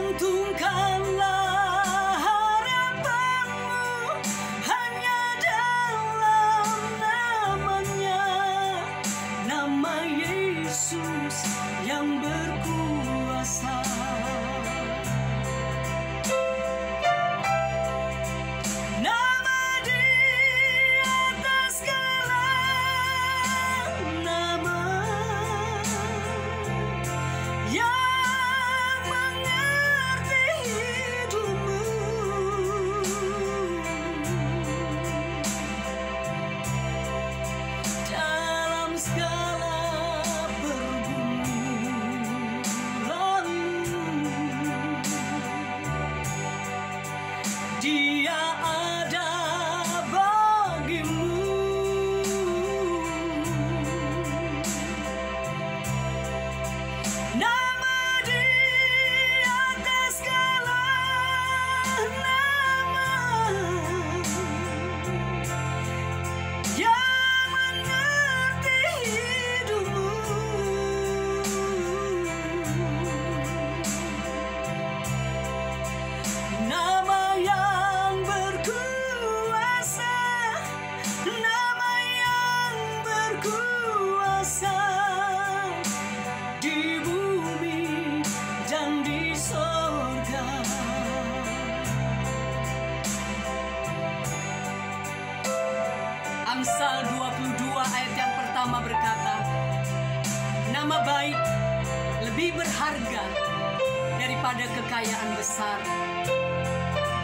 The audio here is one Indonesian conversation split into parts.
Gantungkanlah harapanmu hanya dalam namanya, nama Yesus yang berkuasa. Nama di atas segala nama, yang mengerti hidupmu. Dalam segala pergumulanmu, Dia ada bagimu. Nama di atas segala nama, yang mengerti hidupmu. Nama yang berkuasa, nama yang berkuasa di bumi dan di sorga. Amsal 22 ayat yang pertama berkata, nama baik lebih berharga daripada kekayaan besar.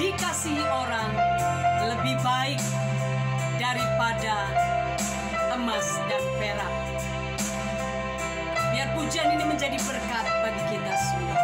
Dikasihi orang lebih baik daripada emas dan perak. Biar pujian ini menjadi berkat bagi kita semua.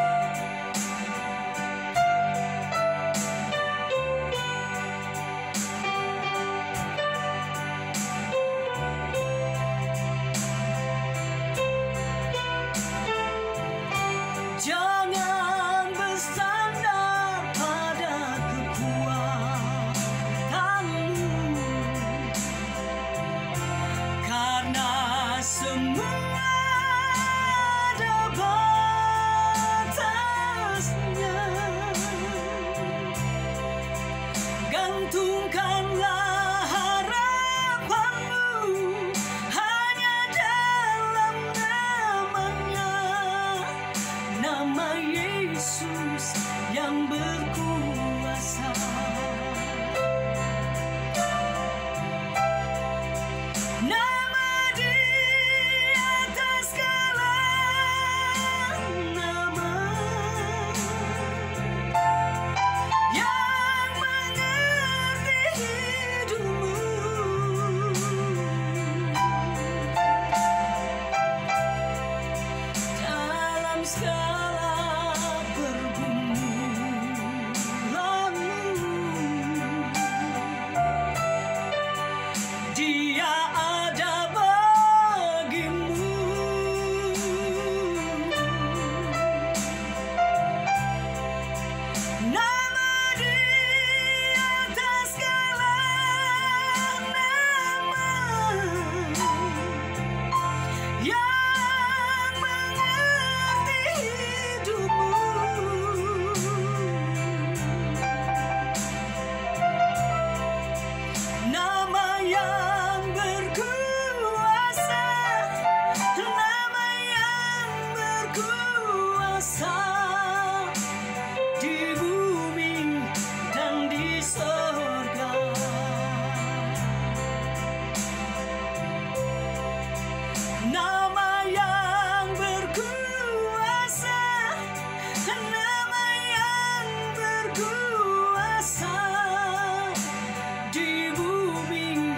Jangan bersandar pada kekuatanmu, karena semua ada batasnya. Gantungkanlah harapanmu hanya dalam namanya, nama Yesus yang berkuasa. Nama di atas segala nama, yang mengerti hidupmu. Dalam segala pergumulanmu, Dia ada bagimu. Nama di atas segala nama, yang mengerti hidupmu. Nama yang berkuasa, nama yang berkuasa di bumi dan di sorga. Nama yang berkuasa, nama yang berkuasa di bumi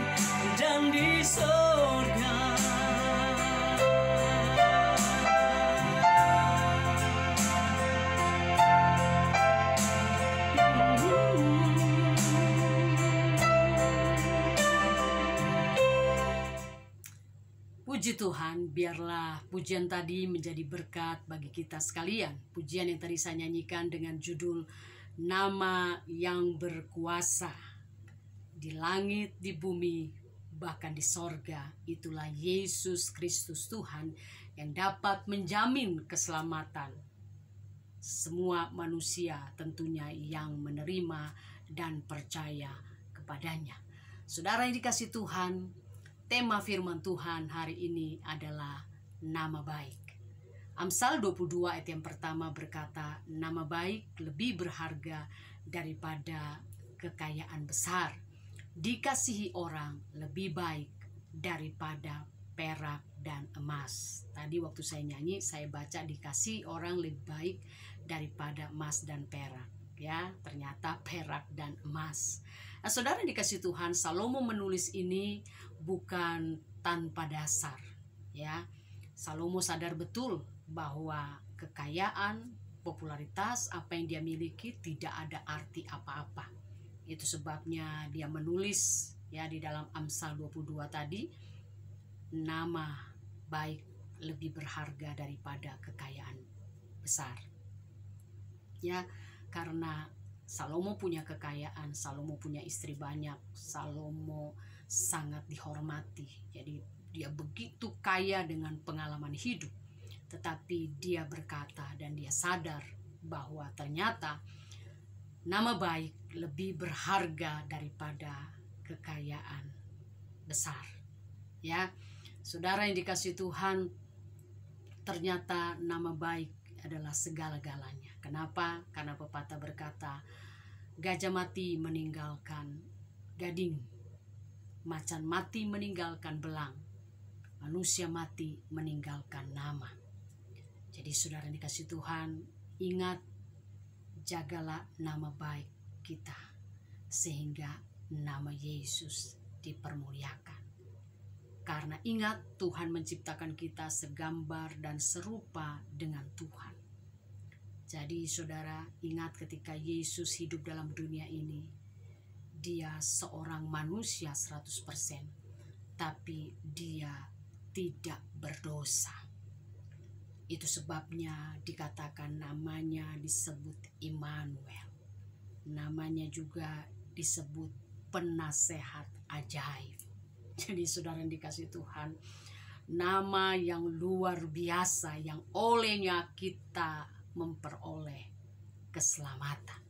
dan di sorga. Puji Tuhan, biarlah pujian tadi menjadi berkat bagi kita sekalian. Pujian yang tadi saya nyanyikan dengan judul Nama yang Berkuasa. Di langit, di bumi, bahkan di sorga, itulah Yesus Kristus Tuhan yang dapat menjamin keselamatan semua manusia tentunya yang menerima dan percaya kepadanya. Saudara yang dikasihi Tuhan, tema firman Tuhan hari ini adalah nama baik. Amsal 22 ayat yang pertama berkata, nama baik lebih berharga daripada kekayaan besar. Dikasihi orang lebih baik daripada perak dan emas. Tadi waktu saya nyanyi, saya baca dikasihi orang lebih baik daripada emas dan perak. Ya, ternyata perak dan emas. Nah, saudara dikasihi Tuhan, Salomo menulis ini bukan tanpa dasar. Ya, Salomo sadar betul bahwa kekayaan, popularitas, apa yang dia miliki tidak ada arti apa-apa. Itu sebabnya dia menulis ya di dalam Amsal 22 tadi, nama baik lebih berharga daripada kekayaan besar. Ya, karena Salomo punya kekayaan, Salomo punya istri banyak, Salomo sangat dihormati. Jadi dia begitu kaya dengan pengalaman hidup. Tetapi dia berkata dan dia sadar bahwa ternyata nama baik lebih berharga daripada kekayaan besar. Ya, saudara yang dikasihi Tuhan, ternyata nama baik adalah segala-galanya. Kenapa? Karena pepatah berkata, gajah mati meninggalkan gading, macan mati meninggalkan belang, manusia mati meninggalkan nama. Jadi saudara yang dikasihi Tuhan, ingat, jagalah nama baik kita sehingga nama Yesus dipermuliakan. Karena ingat, Tuhan menciptakan kita segambar dan serupa dengan Tuhan. Jadi saudara, ingat ketika Yesus hidup dalam dunia ini, dia seorang manusia 100%, tapi dia tidak berdosa. Itu sebabnya dikatakan namanya disebut Immanuel. Namanya juga disebut penasehat ajaib. Jadi saudara yang dikasihi Tuhan, nama yang luar biasa yang olehnya kita memperoleh keselamatan.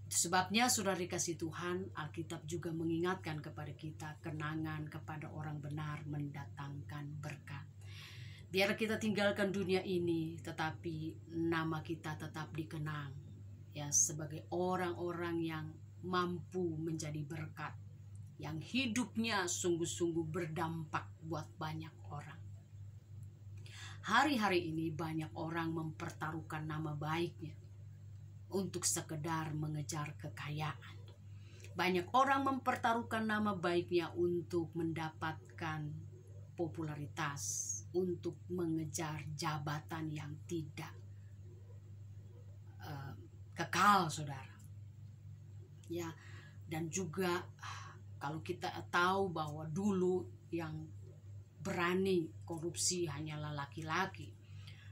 Itu sebabnya saudara dikasihi Tuhan, Alkitab juga mengingatkan kepada kita, kenangan kepada orang benar mendatangkan berkat. Biar kita tinggalkan dunia ini, tetapi nama kita tetap dikenang ya sebagai orang-orang yang mampu menjadi berkat, yang hidupnya sungguh-sungguh berdampak buat banyak orang. Hari-hari ini banyak orang mempertaruhkan nama baiknya untuk sekedar mengejar kekayaan. Banyak orang mempertaruhkan nama baiknya untuk mendapatkan popularitas, untuk mengejar jabatan yang tidak kekal, saudara. Ya, dan juga kalau kita tahu bahwa dulu yang berani korupsi hanyalah laki-laki,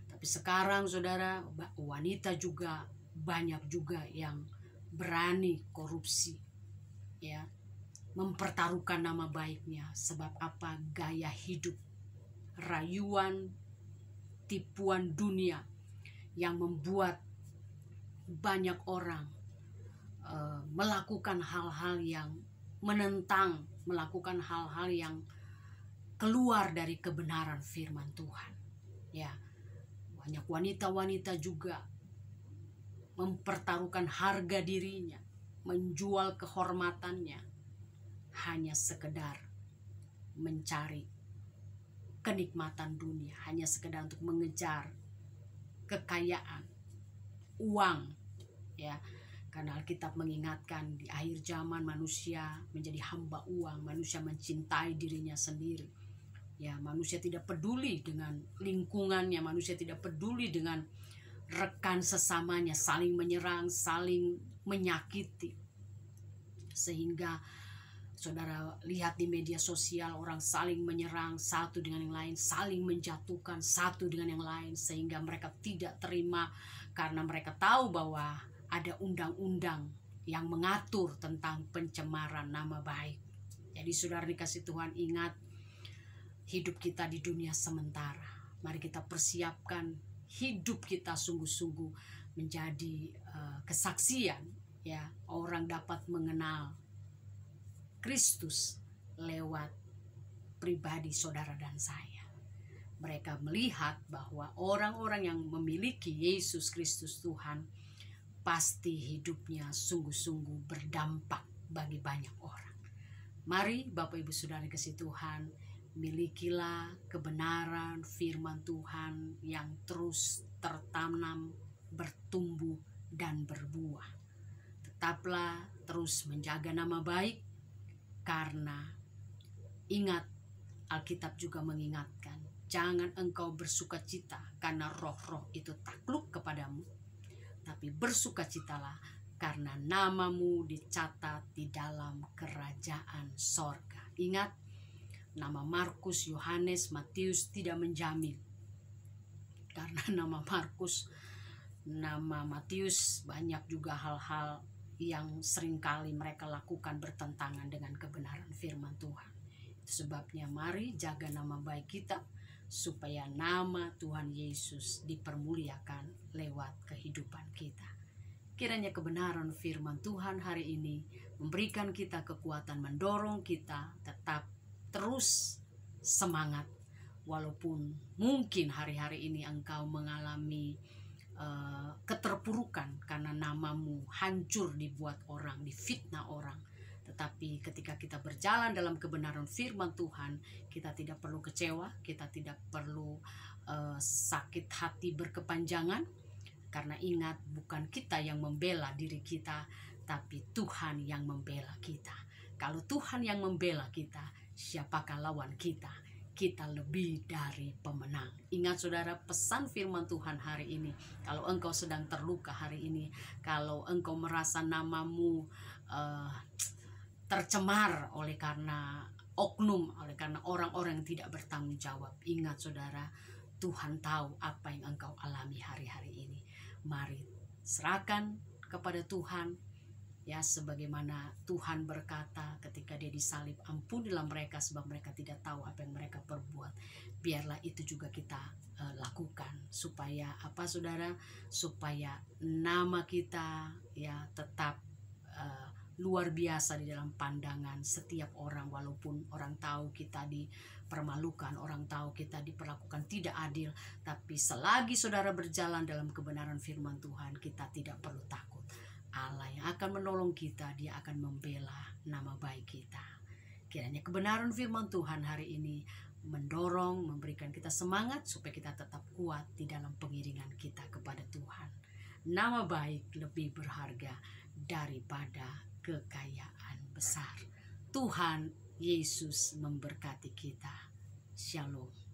tapi sekarang saudara, wanita juga banyak juga yang berani korupsi, ya, mempertaruhkan nama baiknya. Sebab apa? Gaya hidup, rayuan, tipuan dunia yang membuat banyak orang melakukan hal-hal yang menentang, melakukan hal-hal yang keluar dari kebenaran firman Tuhan. Ya, banyak wanita-wanita juga mempertaruhkan harga dirinya, menjual kehormatannya hanya sekedar mencari kenikmatan dunia, hanya sekedar untuk mengejar kekayaan, uang, ya. Karena Alkitab mengingatkan di akhir zaman manusia menjadi hamba uang, manusia mencintai dirinya sendiri. Ya, manusia tidak peduli dengan lingkungannya, manusia tidak peduli dengan rekan sesamanya, saling menyerang, saling menyakiti. Sehingga saudara lihat di media sosial, orang saling menyerang satu dengan yang lain, saling menjatuhkan satu dengan yang lain, sehingga mereka tidak terima karena mereka tahu bahwa ada undang-undang yang mengatur tentang pencemaran nama baik. Jadi saudara dikasihi Tuhan, ingat, hidup kita di dunia sementara. Mari kita persiapkan hidup kita sungguh-sungguh menjadi kesaksian, ya, orang dapat mengenal Kristus lewat pribadi saudara dan saya. Mereka melihat bahwa orang-orang yang memiliki Yesus Kristus Tuhan pasti hidupnya sungguh-sungguh berdampak bagi banyak orang. Mari Bapak Ibu Saudara kasih Tuhan, milikilah kebenaran firman Tuhan yang terus tertanam, bertumbuh dan berbuah. Tetaplah terus menjaga nama baik, karena ingat, Alkitab juga mengingatkan, jangan engkau bersukacita karena roh-roh itu takluk kepadamu, tapi bersukacitalah karena namamu dicatat di dalam kerajaan sorga. Ingat, nama Markus, Yohanes, Matius tidak menjamin, karena nama Markus, nama Matius banyak juga hal-hal yang seringkali mereka lakukan bertentangan dengan kebenaran firman Tuhan. Itu sebabnya mari jaga nama baik kita, supaya nama Tuhan Yesus dipermuliakan lewat kehidupan kita. Kiranya kebenaran firman Tuhan hari ini memberikan kita kekuatan, mendorong kita tetap terus semangat. Walaupun mungkin hari-hari ini engkau mengalami keterpurukan karena namamu hancur dibuat orang, difitnah orang. Tetapi ketika kita berjalan dalam kebenaran firman Tuhan, kita tidak perlu kecewa, kita tidak perlu sakit hati berkepanjangan. Karena ingat, bukan kita yang membela diri kita, tapi Tuhan yang membela kita. Kalau Tuhan yang membela kita, siapakah lawan kita? Kita lebih dari pemenang. Ingat saudara, pesan firman Tuhan hari ini, kalau engkau sedang terluka hari ini, kalau engkau merasa namamu tercemar oleh karena oknum, oleh karena orang-orang yang tidak bertanggung jawab, ingat saudara, Tuhan tahu apa yang engkau alami hari-hari ini. Mari serahkan kepada Tuhan, ya, sebagaimana Tuhan berkata ketika dia disalib, ampunilah mereka sebab mereka tidak tahu apa yang mereka perbuat. Biarlah itu juga kita lakukan, supaya apa saudara, supaya nama kita ya tetap luar biasa di dalam pandangan setiap orang. Walaupun orang tahu kita dipermalukan, orang tahu kita diperlakukan tidak adil, tapi selagi saudara berjalan dalam kebenaran firman Tuhan, kita tidak perlu takut. Allah yang akan menolong kita, dia akan membela nama baik kita. Kiranya kebenaran firman Tuhan hari ini mendorong, memberikan kita semangat supaya kita tetap kuat di dalam pengiringan kita kepada Tuhan. Nama baik lebih berharga daripada kekayaan besar. Tuhan Yesus memberkati kita. Shalom.